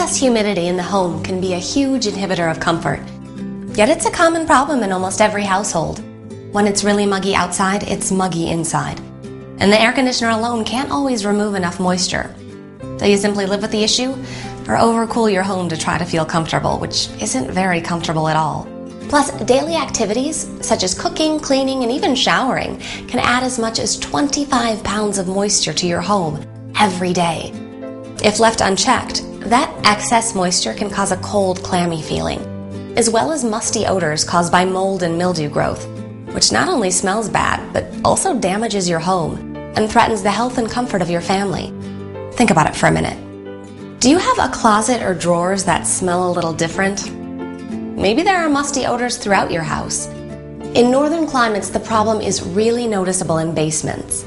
Excess humidity in the home can be a huge inhibitor of comfort. Yet it's a common problem in almost every household. When it's really muggy outside, it's muggy inside. And the air conditioner alone can't always remove enough moisture. So you simply live with the issue or overcool your home to try to feel comfortable, which isn't very comfortable at all. Plus, daily activities such as cooking, cleaning, and even showering can add as much as 25 pounds of moisture to your home every day. If left unchecked, that excess moisture can cause a cold, clammy feeling, as well as musty odors caused by mold and mildew growth, which not only smells bad, but also damages your home and threatens the health and comfort of your family. Think about it for a minute. Do you have a closet or drawers that smell a little different? Maybe there are musty odors throughout your house. In northern climates, the problem is really noticeable in basements.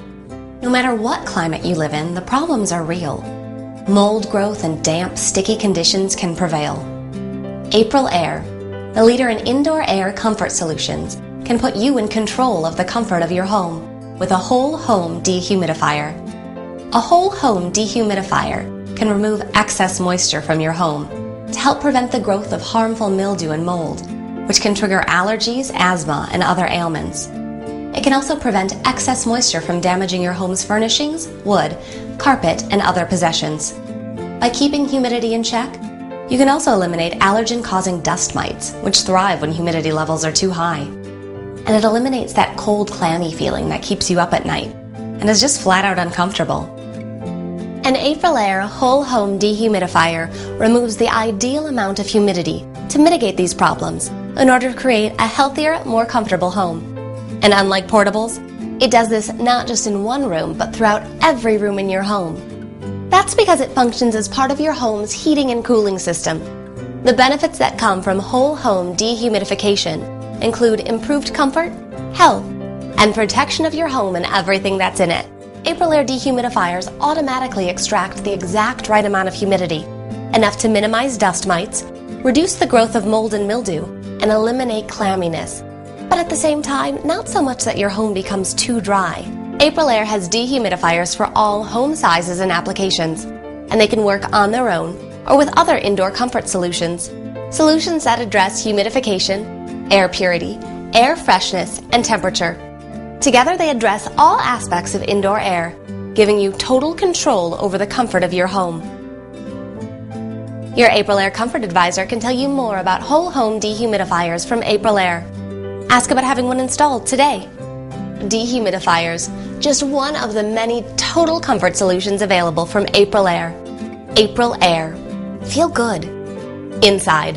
No matter what climate you live in, the problems are real. Mold growth and damp, sticky conditions can prevail. Aprilaire, the leader in indoor air comfort solutions, can put you in control of the comfort of your home with a whole home dehumidifier. A whole home dehumidifier can remove excess moisture from your home to help prevent the growth of harmful mildew and mold, which can trigger allergies, asthma, and other ailments. It can also prevent excess moisture from damaging your home's furnishings, wood, carpet, and other possessions. By keeping humidity in check, you can also eliminate allergen-causing dust mites, which thrive when humidity levels are too high. And it eliminates that cold, clammy feeling that keeps you up at night and is just flat out uncomfortable. An Aprilaire whole home dehumidifier removes the ideal amount of humidity to mitigate these problems in order to create a healthier, more comfortable home. And unlike portables, it does this not just in one room, but throughout every room in your home. That's because it functions as part of your home's heating and cooling system. The benefits that come from whole home dehumidification include improved comfort, health, and protection of your home and everything that's in it. Aprilaire dehumidifiers automatically extract the exact right amount of humidity, enough to minimize dust mites, reduce the growth of mold and mildew, and eliminate clamminess. But at the same time, not so much that your home becomes too dry. Aprilaire has dehumidifiers for all home sizes and applications, and they can work on their own or with other indoor comfort solutions. Solutions that address humidification, air purity, air freshness, and temperature. Together they address all aspects of indoor air, giving you total control over the comfort of your home. Your Aprilaire Comfort Advisor can tell you more about whole home dehumidifiers from Aprilaire. Ask about having one installed today. Dehumidifiers, just one of the many total comfort solutions available from Aprilaire. Aprilaire. Feel good inside.